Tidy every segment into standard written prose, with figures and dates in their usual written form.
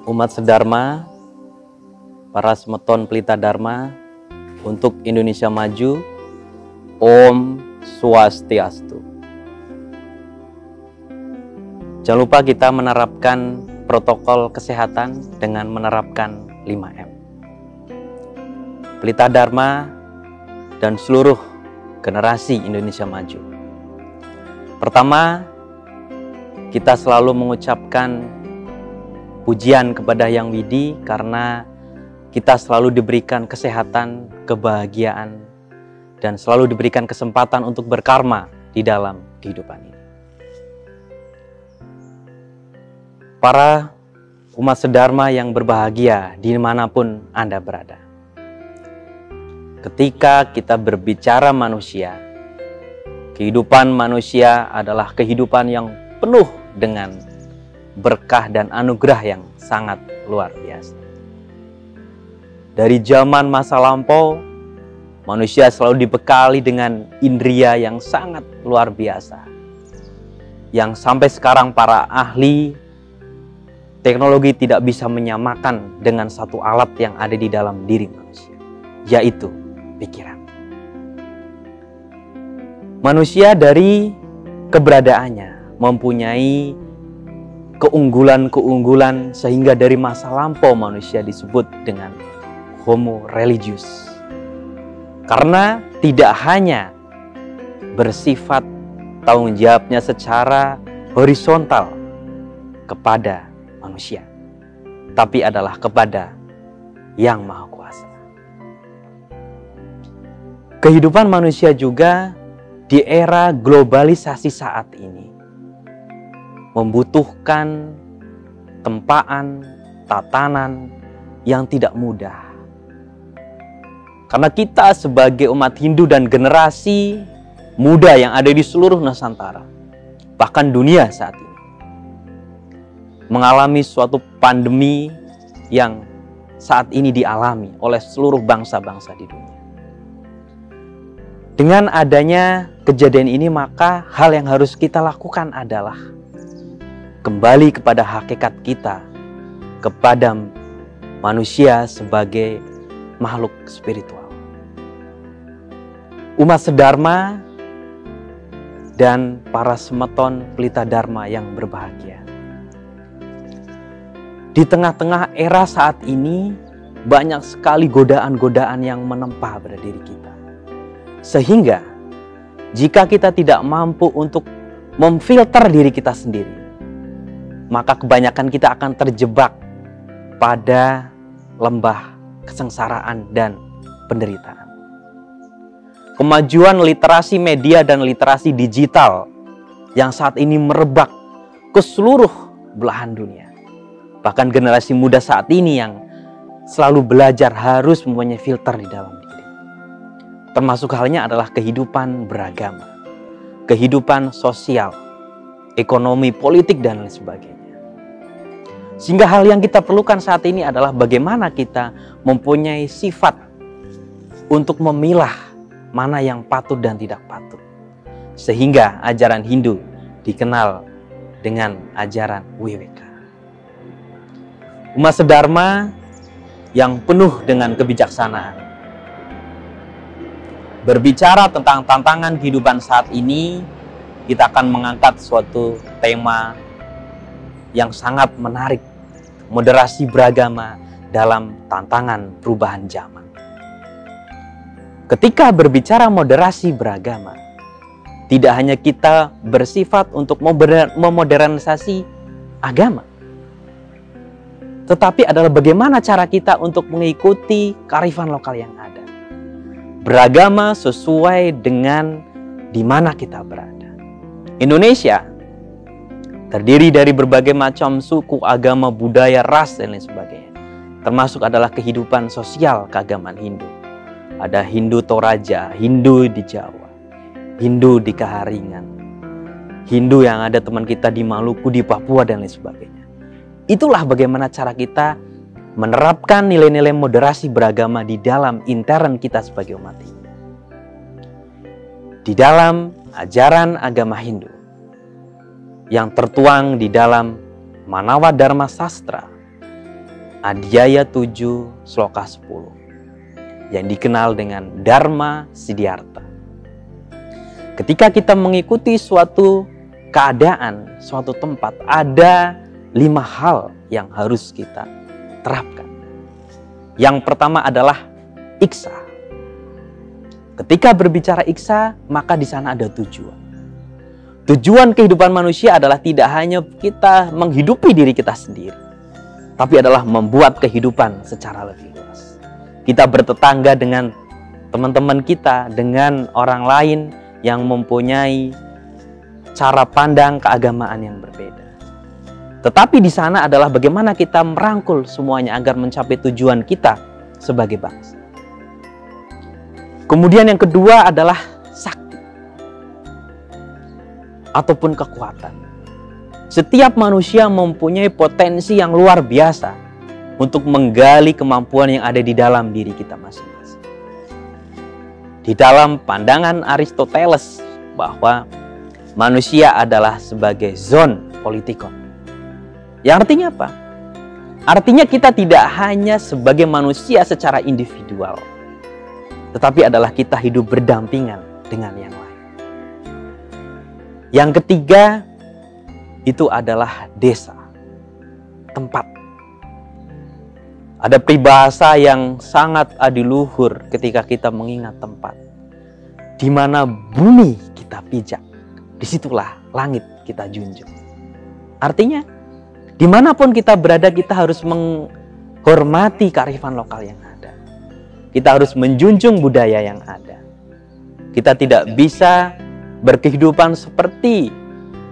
umat sedharma, para semeton pelita dharma, untuk Indonesia maju. Om Swastiastu. Jangan lupa kita menerapkan protokol kesehatan dengan menerapkan 5M. Pelita Dharma dan seluruh generasi Indonesia maju. Pertama, kita selalu mengucapkan pujian kepada Yang Widi karena kita selalu diberikan kesehatan, kebahagiaan, dan selalu diberikan kesempatan untuk berkarma di dalam kehidupan ini. Para umat sedharma yang berbahagia dimanapun Anda berada. Ketika kita berbicara manusia, kehidupan manusia adalah kehidupan yang penuh dengan berkah dan anugerah yang sangat luar biasa. Dari zaman masa lampau, manusia selalu dibekali dengan indria yang sangat luar biasa. Yang sampai sekarang para ahli teknologi tidak bisa menyamakan dengan satu alat yang ada di dalam diri manusia, yaitu pikiran. Manusia dari keberadaannya mempunyai keunggulan-keunggulan sehingga dari masa lampau manusia disebut dengan Homo religius. Karena tidak hanya bersifat tanggung jawabnya secara horizontal kepada manusia, tapi adalah kepada Yang Maha Kuasa. Kehidupan manusia juga di era globalisasi saat ini membutuhkan tempaan, tatanan yang tidak mudah. Karena kita sebagai umat Hindu dan generasi muda yang ada di seluruh Nusantara, bahkan dunia saat ini, mengalami suatu pandemi yang saat ini dialami oleh seluruh bangsa-bangsa di dunia. Dengan adanya kejadian ini, maka hal yang harus kita lakukan adalah kembali kepada hakikat kita, kepada manusia sebagai makhluk spiritual. Umat sedharma dan para semeton pelita dharma yang berbahagia. Di tengah-tengah era saat ini, banyak sekali godaan-godaan yang menempa pada diri kita. Sehingga, jika kita tidak mampu untuk memfilter diri kita sendiri, maka kebanyakan kita akan terjebak pada lembah kesengsaraan dan penderitaan. Kemajuan literasi media dan literasi digital yang saat ini merebak ke seluruh belahan dunia. Bahkan generasi muda saat ini yang selalu belajar harus mempunyai filter di dalam diri. Termasuk halnya adalah kehidupan beragama, kehidupan sosial, ekonomi, politik, dan lain sebagainya. Sehingga hal yang kita perlukan saat ini adalah bagaimana kita mempunyai sifat untuk memilah mana yang patut dan tidak patut. Sehingga ajaran Hindu dikenal dengan ajaran Wiveka. Umat sedharma yang penuh dengan kebijaksanaan. Berbicara tentang tantangan kehidupan saat ini, kita akan mengangkat suatu tema yang sangat menarik, moderasi beragama dalam tantangan perubahan zaman. Ketika berbicara moderasi beragama, tidak hanya kita bersifat untuk memodernisasi agama, tetapi adalah bagaimana cara kita untuk mengikuti kearifan lokal yang ada. Beragama sesuai dengan di mana kita berada. Indonesia terdiri dari berbagai macam suku, agama, budaya, ras, dan lain sebagainya. Termasuk adalah kehidupan sosial keagamaan Hindu. Ada Hindu Toraja, Hindu di Jawa, Hindu di Kaharingan, Hindu yang ada teman kita di Maluku, di Papua, dan lain sebagainya. Itulah bagaimana cara kita menerapkan nilai-nilai moderasi beragama di dalam intern kita sebagai umat Hindu. Di dalam ajaran agama Hindu yang tertuang di dalam Manawa Dharma Sastra Adhyaya 7 Sloka 10 yang dikenal dengan Dharma Siddhartha. Ketika kita mengikuti suatu keadaan, suatu tempat, ada 5 hal yang harus kita terapkan. Yang pertama adalah iksa. Ketika berbicara iksa, maka di sana ada tujuan. Tujuan kehidupan manusia adalah tidak hanya kita menghidupi diri kita sendiri, tapi adalah membuat kehidupan secara lebih luas. Kita bertetangga dengan teman-teman kita, dengan orang lain yang mempunyai cara pandang keagamaan yang berbeda. Tetapi di sana adalah bagaimana kita merangkul semuanya agar mencapai tujuan kita sebagai bangsa. Kemudian yang kedua adalah sakti ataupun kekuatan. Setiap manusia mempunyai potensi yang luar biasa untuk menggali kemampuan yang ada di dalam diri kita masing-masing. Di dalam pandangan Aristoteles bahwa manusia adalah sebagai zon politikon. Yang artinya apa? Artinya kita tidak hanya sebagai manusia secara individual, tetapi adalah kita hidup berdampingan dengan yang lain. Yang ketiga, itu adalah desa, tempat. Ada peribahasa yang sangat adiluhur ketika kita mengingat tempat. Di mana bumi kita pijak, disitulah langit kita junjung. Artinya, dimanapun kita berada, kita harus menghormati kearifan lokal yang ada. Kita harus menjunjung budaya yang ada. Kita tidak bisa berkehidupan seperti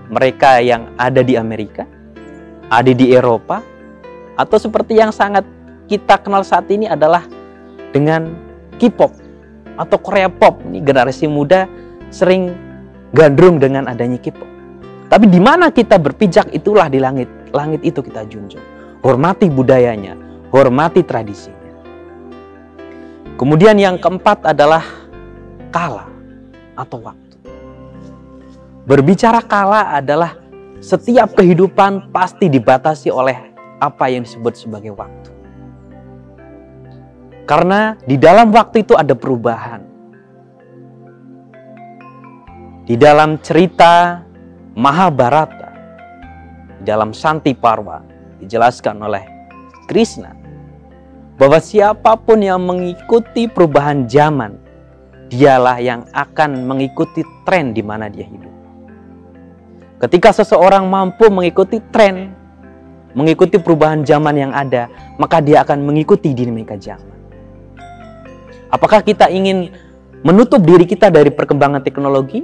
mereka yang ada di Amerika, ada di Eropa, atau seperti yang sangat kita kenal saat ini adalah dengan K-pop atau Korea pop. Ini generasi muda sering gandrung dengan adanya K-pop. Tapi di mana kita berpijak, itulah di langit. Langit itu kita junjung. Hormati budayanya, hormati tradisinya. Kemudian yang keempat adalah kala atau waktu. Berbicara kala adalah setiap kehidupan pasti dibatasi oleh apa yang disebut sebagai waktu. Karena di dalam waktu itu ada perubahan. Di dalam cerita Mahabharata, di dalam Santi Parva, dijelaskan oleh Krishna bahwa siapapun yang mengikuti perubahan zaman, dialah yang akan mengikuti tren di mana dia hidup. Ketika seseorang mampu mengikuti tren, mengikuti perubahan zaman yang ada, maka dia akan mengikuti dinamika zaman. Apakah kita ingin menutup diri kita dari perkembangan teknologi?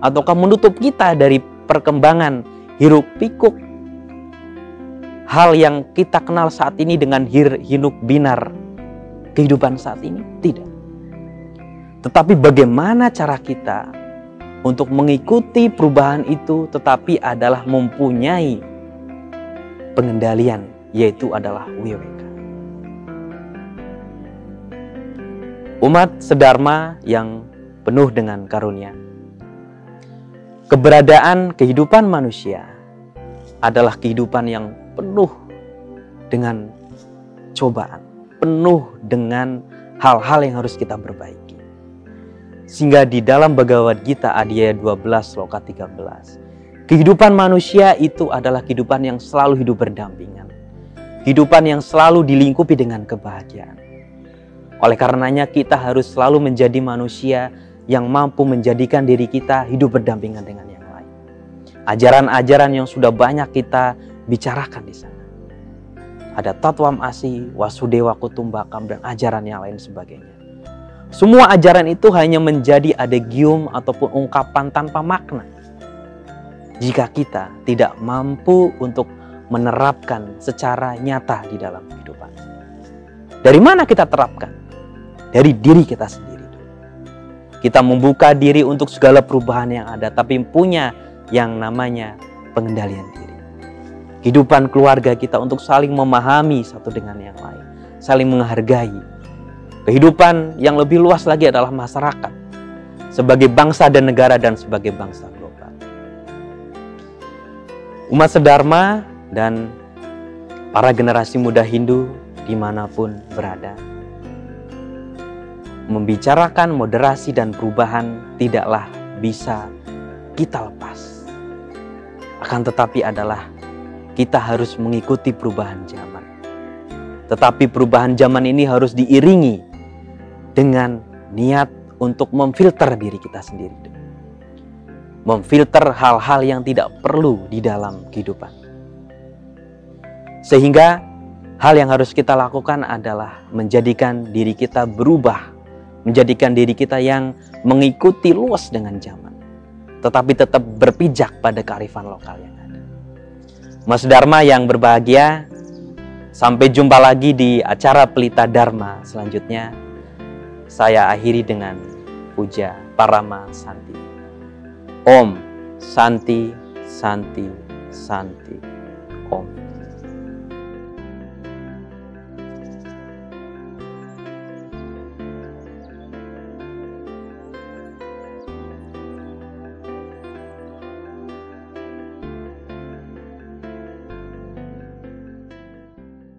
Ataukah menutup kita dari perkembangan hiruk pikuk hal yang kita kenal saat ini dengan hinuk binar kehidupan saat ini? Tidak. Tetapi bagaimana cara kita untuk mengikuti perubahan itu, tetapi adalah mempunyai pengendalian, yaitu adalah weweka. Umat sedharma yang penuh dengan karunia. Keberadaan kehidupan manusia adalah kehidupan yang penuh dengan cobaan, penuh dengan hal-hal yang harus kita perbaiki. Sehingga di dalam Bhagavad Gita Adhyaya 12 Sloka 13, kehidupan manusia itu adalah kehidupan yang selalu hidup berdampingan. Kehidupan yang selalu dilingkupi dengan kebahagiaan. Oleh karenanya kita harus selalu menjadi manusia yang mampu menjadikan diri kita hidup berdampingan dengan yang lain. Ajaran-ajaran yang sudah banyak kita bicarakan di sana. Ada Tatwam Asi, Wasudewa Kutumbakam, dan ajaran yang lain sebagainya. Semua ajaran itu hanya menjadi adagium ataupun ungkapan tanpa makna jika kita tidak mampu untuk menerapkan secara nyata di dalam kehidupan. Dari mana kita terapkan? Dari diri kita sendiri. Kita membuka diri untuk segala perubahan yang ada, tapi punya yang namanya pengendalian diri. Kehidupan keluarga kita untuk saling memahami satu dengan yang lain, saling menghargai. Kehidupan yang lebih luas lagi adalah masyarakat, sebagai bangsa dan negara dan sebagai bangsa global. Umat sedharma dan para generasi muda Hindu dimanapun berada. Membicarakan moderasi dan perubahan tidaklah bisa kita lepas. Akan tetapi adalah kita harus mengikuti perubahan zaman. Tetapi perubahan zaman ini harus diiringi dengan niat untuk memfilter diri kita sendiri. Memfilter hal-hal yang tidak perlu di dalam kehidupan. Sehingga hal yang harus kita lakukan adalah menjadikan diri kita berubah. Menjadikan diri kita yang mengikuti luas dengan zaman. Tetapi tetap berpijak pada kearifan lokal yang ada. Mas Dharma yang berbahagia, sampai jumpa lagi di acara Pelita Dharma selanjutnya. Saya akhiri dengan puja Parama Santi. Om Santi, Santi, Santi, Om.